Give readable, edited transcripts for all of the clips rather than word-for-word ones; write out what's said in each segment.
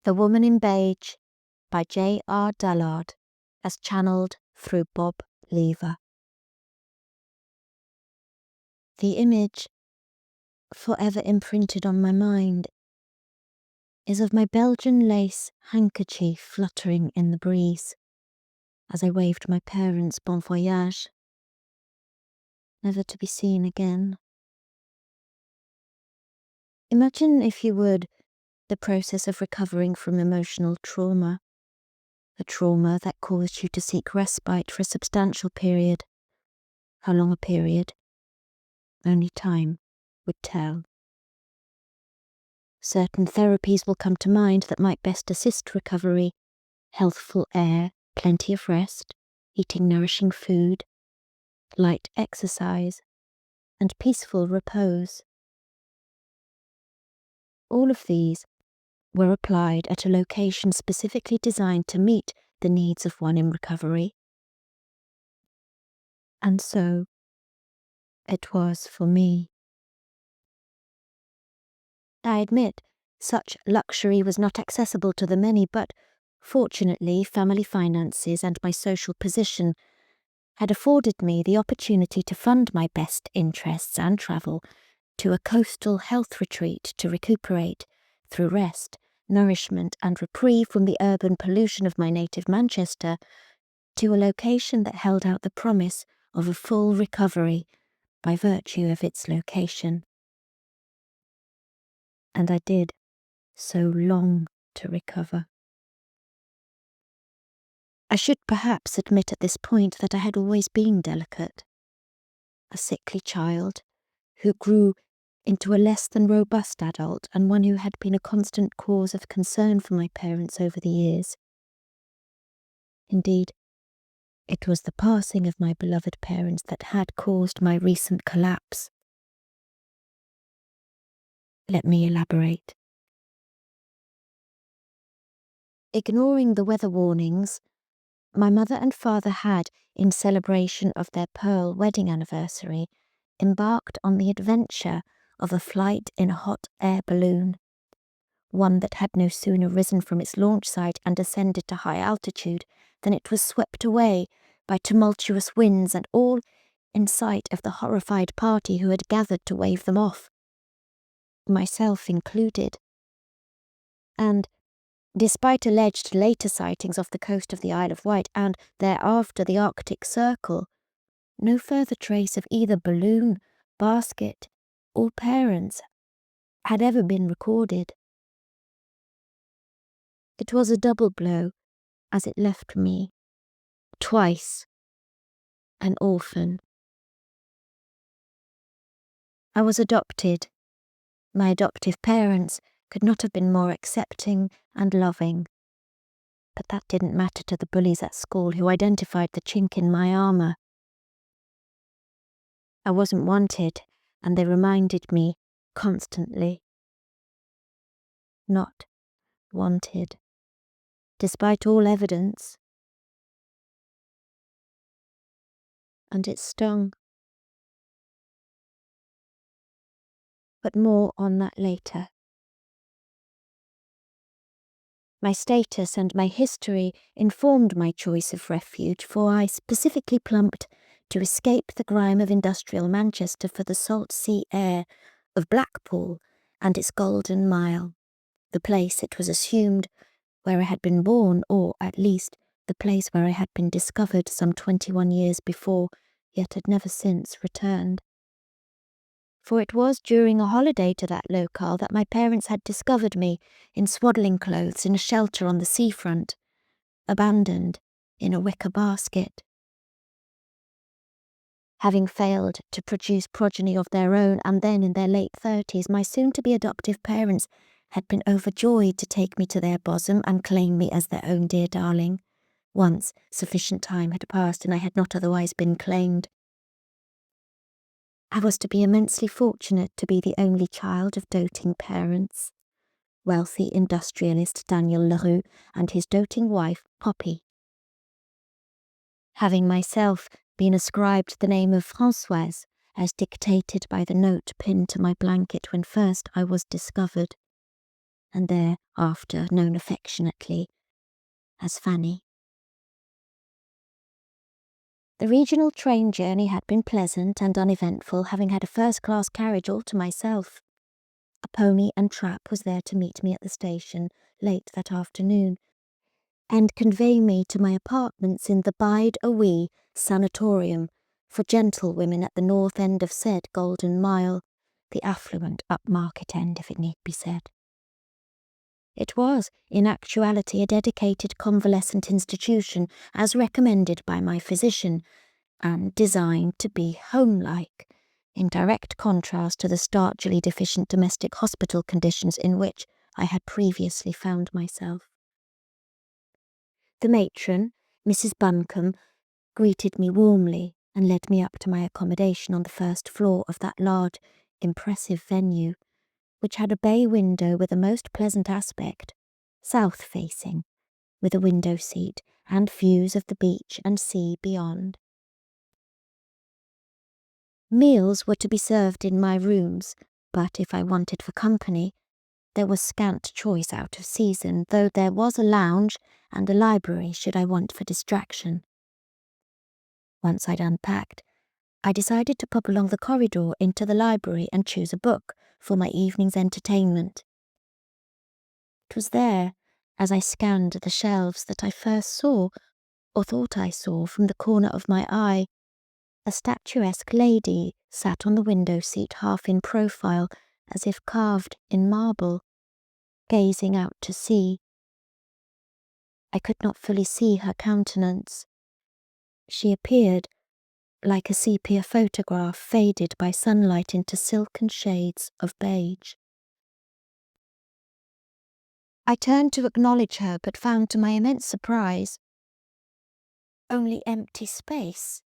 The Woman in Beige by J.R. Dullard, as channeled through Bob Lever. The image, forever imprinted on my mind, is of my Belgian lace handkerchief fluttering in the breeze as I waved my parents bon voyage, never to be seen again. Imagine, if you would, the process of recovering from emotional trauma, the trauma that caused you to seek respite for a substantial period. How long a period? Only time would tell. Certain therapies will come to mind that might best assist recovery: healthful air, plenty of rest, eating nourishing food, light exercise, and peaceful repose. All of these were applied at a location specifically designed to meet the needs of one in recovery. And so it was for me. I admit, such luxury was not accessible to the many, but fortunately family finances and my social position had afforded me the opportunity to fund my best interests and travel to a coastal health retreat to recuperate, through rest, nourishment and reprieve from the urban pollution of my native Manchester, to a location that held out the promise of a full recovery by virtue of its location. And I did so long to recover. I should perhaps admit at this point that I had always been delicate, a sickly child who grew into a less than robust adult, and one who had been a constant cause of concern for my parents over the years. Indeed, it was the passing of my beloved parents that had caused my recent collapse. Let me elaborate. Ignoring the weather warnings, my mother and father had, in celebration of their pearl wedding anniversary, embarked on the adventure of a flight in a hot air balloon, one that had no sooner risen from its launch site and ascended to high altitude than it was swept away by tumultuous winds, and all in sight of the horrified party who had gathered to wave them off, myself included. And despite alleged later sightings off the coast of the Isle of Wight and thereafter the Arctic Circle, no further trace of either balloon, basket, or parents had ever been recorded. It was a double blow, as it left me, twice, an orphan. I was adopted. My adoptive parents could not have been more accepting and loving. But that didn't matter to the bullies at school, who identified the chink in my armour. I wasn't wanted, and they reminded me constantly. Not wanted, despite all evidence. And it stung. But more on that later. My status and my history informed my choice of refuge, for I specifically plumped to escape the grime of industrial Manchester for the salt sea air of Blackpool and its Golden Mile, the place, it was assumed, where I had been born, or at least the place where I had been discovered some 21 years before, yet had never since returned. For it was during a holiday to that locale that my parents had discovered me in swaddling clothes in a shelter on the seafront, abandoned in a wicker basket. Having failed to produce progeny of their own, and then in their late 30s, my soon-to-be adoptive parents had been overjoyed to take me to their bosom and claim me as their own dear darling, once sufficient time had passed and I had not otherwise been claimed. I was to be immensely fortunate to be the only child of doting parents, wealthy industrialist Fanny La Rue and his doting wife Poppy. Having myself been ascribed the name of Françoise, as dictated by the note pinned to my blanket when first I was discovered. and thereafter known affectionately as Fanny. The regional train journey had been pleasant and uneventful, having had a first-class carriage all to myself. A pony and trap was there to meet me at the station late that afternoon, and convey me to my apartments in the Bide-a-Wee sanatorium for gentlewomen at the north end of said Golden Mile, the affluent upmarket end, if it need be said. It was, in actuality, a dedicated convalescent institution, as recommended by my physician, and designed to be home-like, in direct contrast to the starchily deficient domestic hospital conditions in which I had previously found myself. The matron, Mrs. Buncombe, greeted me warmly and led me up to my accommodation on the first floor of that large, impressive venue, which had a bay window with a most pleasant aspect, south-facing, with a window seat and views of the beach and sea beyond. Meals were to be served in my rooms, but if I wanted for company, there was scant choice out of season, though there was a lounge and a library should I want for distraction. Once I'd unpacked, I decided to pop along the corridor into the library and choose a book for my evening's entertainment. It was there, as I scanned the shelves, that I first saw, or thought I saw from the corner of my eye, a statuesque lady sat on the window seat half in profile, as if carved in marble, gazing out to sea. I could not fully see her countenance. She appeared like a sepia photograph faded by sunlight into silken shades of beige. I turned to acknowledge her, but found to my immense surprise only empty space.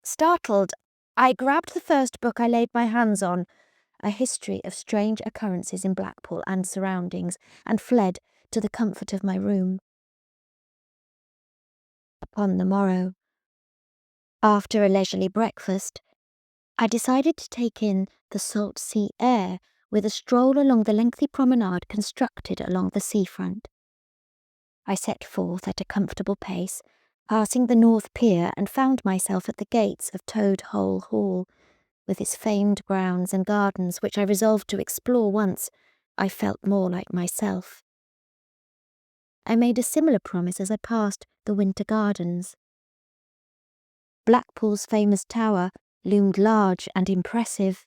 Startled, I grabbed the first book I laid my hands on, a history of strange occurrences in Blackpool and surroundings, and fled to the comfort of my room. Upon the morrow, after a leisurely breakfast, I decided to take in the salt sea air with a stroll along the lengthy promenade constructed along the seafront. I set forth at a comfortable pace, passing the North Pier, and found myself at the gates of Toad Hole Hall, with its famed grounds and gardens, which I resolved to explore once I felt more like myself. I made a similar promise as I passed the Winter Gardens. Blackpool's famous tower loomed large and impressive,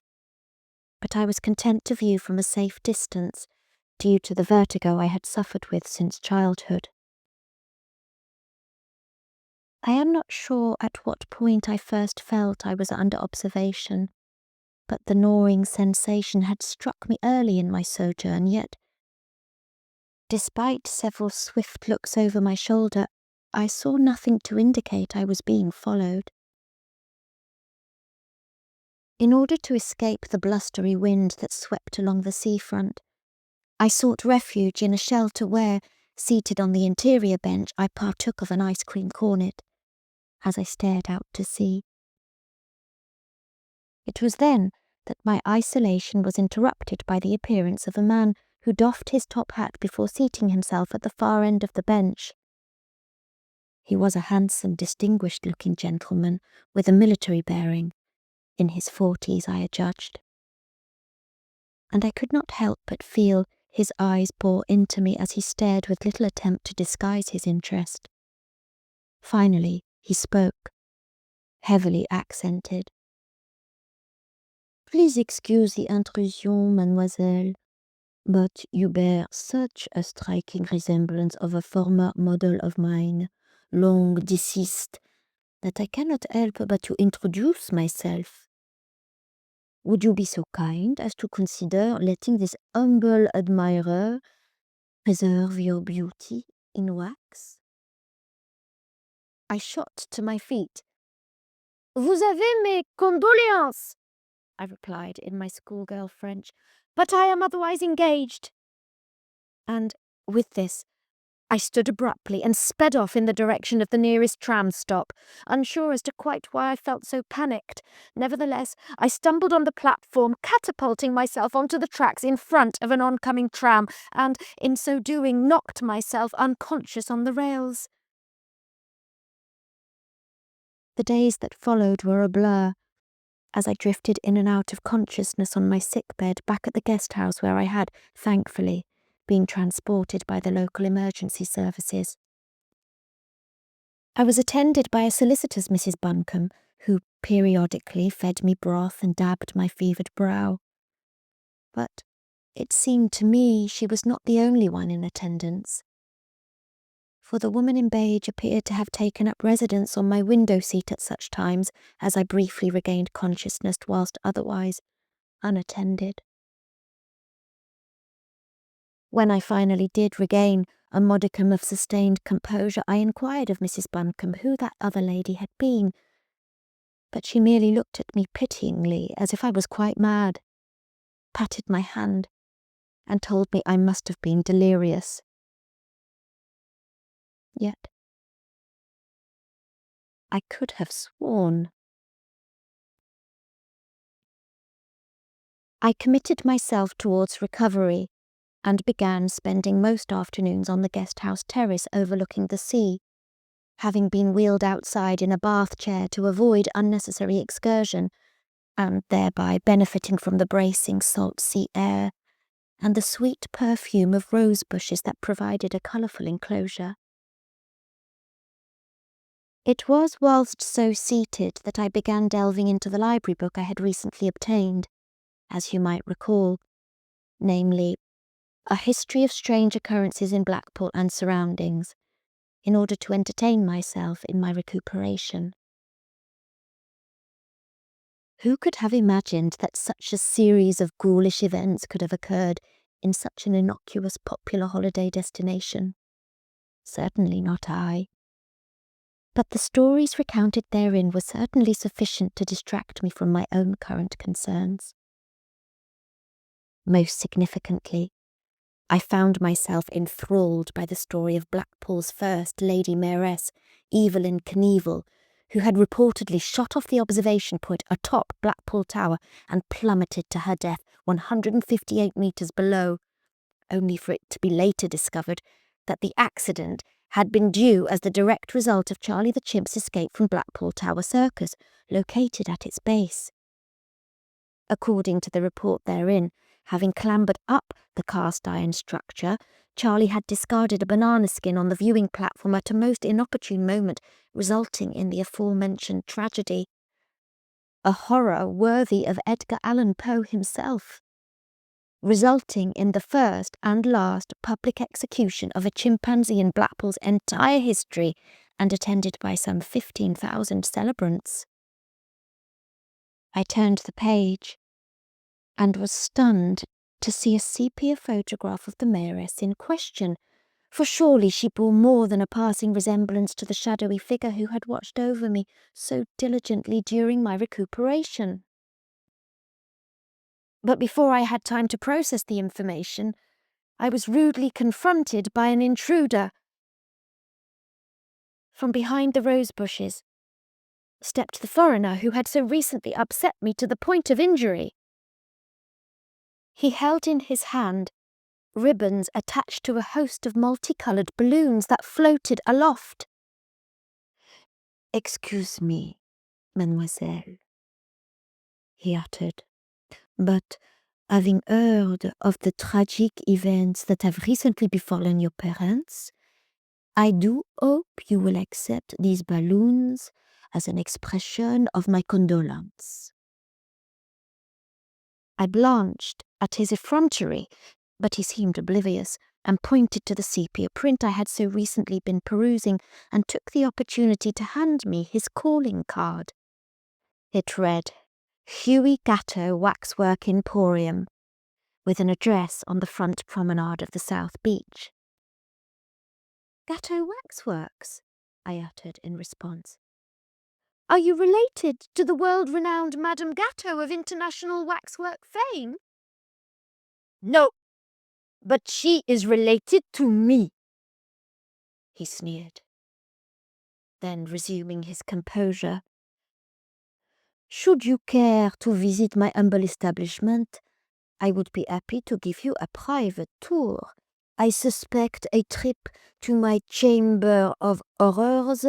but I was content to view from a safe distance, due to the vertigo I had suffered with since childhood. I am not sure at what point I first felt I was under observation, but the gnawing sensation had struck me early in my sojourn, yet, despite several swift looks over my shoulder, I saw nothing to indicate I was being followed. In order to escape the blustery wind that swept along the seafront, I sought refuge in a shelter where, seated on the interior bench, I partook of an ice cream cornet as I stared out to sea. It was then that my isolation was interrupted by the appearance of a man who doffed his top hat before seating himself at the far end of the bench. He was a handsome, distinguished-looking gentleman with a military bearing, in his 40s, I adjudged, and I could not help but feel his eyes bore into me as he stared with little attempt to disguise his interest. Finally, he spoke, heavily accented. "Please excuse the intrusion, mademoiselle, but you bear such a striking resemblance of a former model of mine, long deceased, that I cannot help but to introduce myself. Would you be so kind as to consider letting this humble admirer preserve your beauty in wax?" I shot to my feet. "Vous avez mes condoléances," I replied in my schoolgirl French, "but I am otherwise engaged." And with this, I stood abruptly and sped off in the direction of the nearest tram stop, unsure as to quite why I felt so panicked. Nevertheless, I stumbled on the platform, catapulting myself onto the tracks in front of an oncoming tram, and, in so doing, knocked myself unconscious on the rails. The days that followed were a blur, as I drifted in and out of consciousness on my sickbed back at the guest house where I had, thankfully, been transported by the local emergency services. I was attended by a solicitor's Mrs. Buncombe, who periodically fed me broth and dabbed my fevered brow. But it seemed to me she was not the only one in attendance, for the woman in beige appeared to have taken up residence on my window seat at such times as I briefly regained consciousness whilst otherwise unattended. When I finally did regain a modicum of sustained composure, I inquired of Mrs. Buncombe who that other lady had been, but she merely looked at me pityingly as if I was quite mad, patted my hand, and told me I must have been delirious. Yet I could have sworn. I committed myself towards recovery and began spending most afternoons on the guest house terrace overlooking the sea, having been wheeled outside in a bath chair to avoid unnecessary excursion, and thereby benefiting from the bracing salt sea air and the sweet perfume of rose bushes that provided a colourful enclosure. It was whilst so seated that I began delving into the library book I had recently obtained, as you might recall, namely, A History of Strange Occurrences in Blackpool and Surroundings, in order to entertain myself in my recuperation. Who could have imagined that such a series of ghoulish events could have occurred in such an innocuous popular holiday destination? Certainly not I. But the stories recounted therein were certainly sufficient to distract me from my own current concerns. Most significantly, I found myself enthralled by the story of Blackpool's first Lady Mayoress, Evelyn Knievel, who had reportedly shot off the observation point atop Blackpool Tower and plummeted to her death 158 metres below, only for it to be later discovered that the accident had been due as the direct result of Charlie the Chimp's escape from Blackpool Tower Circus, located at its base. According to the report therein, having clambered up the cast-iron structure, Charlie had discarded a banana skin on the viewing platform at a most inopportune moment, resulting in the aforementioned tragedy. A horror worthy of Edgar Allan Poe himself, resulting in the first and last public execution of a chimpanzee in Blackpool's entire history and attended by some 15,000 celebrants. I turned the page and was stunned to see a sepia photograph of the mayoress in question, for surely she bore more than a passing resemblance to the shadowy figure who had watched over me so diligently during my recuperation. But before I had time to process the information, I was rudely confronted by an intruder. From behind the rose bushes stepped the foreigner who had so recently upset me to the point of injury. He held in his hand ribbons attached to a host of multicoloured balloons that floated aloft. "Excuse me, mademoiselle," he uttered, "but having heard of the tragic events that have recently befallen your parents, I do hope you will accept these balloons as an expression of my condolence." I blanched at his effrontery, but he seemed oblivious, and pointed to the sepia print I had so recently been perusing, and took the opportunity to hand me his calling card. It read, Hughie Gatto Waxwork Emporium, with an address on the front promenade of the South Beach. "Gatto Waxworks?" I uttered in response. "Are you related to the world-renowned Madame Gatto of international waxwork fame?" "No, but she is related to me," he sneered. Then, resuming his composure, should you care to visit my humble establishment, I would be happy to give you a private tour. I suspect a trip to my chamber of horrors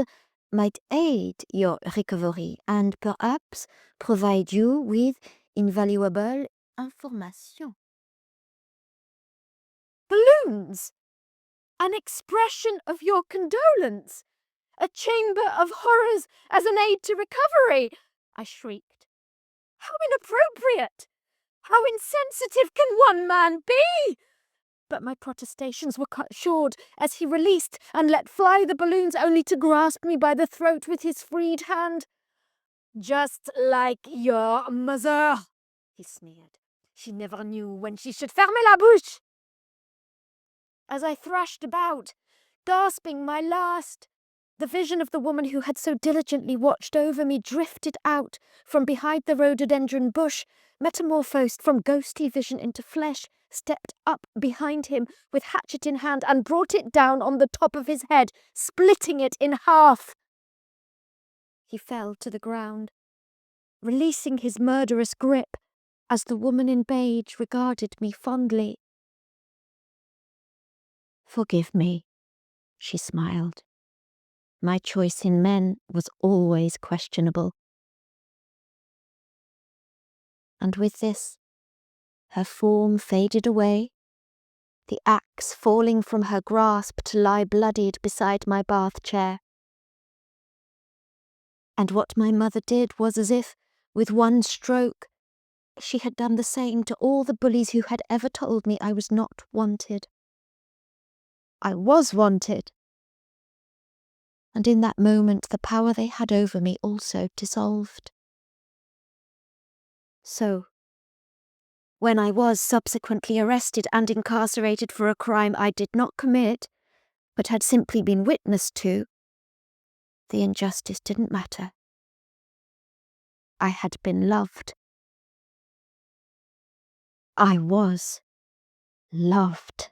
might aid your recovery and perhaps provide you with invaluable information. Balloons! An expression of your condolence! A chamber of horrors as an aid to recovery! I shrieked. How inappropriate! How insensitive can one man be? But my protestations were cut short as he released and let fly the balloons, only to grasp me by the throat with his freed hand. Just like your mother, he sneered. She never knew when she should fermer la bouche. As I thrashed about, gasping my last, the vision of the woman who had so diligently watched over me drifted out from behind the rhododendron bush, metamorphosed from ghostly vision into flesh, stepped up behind him with hatchet in hand and brought it down on the top of his head, splitting it in half. He fell to the ground, releasing his murderous grip as the woman in beige regarded me fondly. Forgive me, she smiled. My choice in men was always questionable. And with this, her form faded away, the axe falling from her grasp to lie bloodied beside my bath chair. And what my mother did was as if, with one stroke, she had done the same to all the bullies who had ever told me I was not wanted. I was wanted. And in that moment the power they had over me also dissolved. So, when I was subsequently arrested and incarcerated for a crime I did not commit, but had simply been witness to, the injustice didn't matter. I had been loved. I was loved.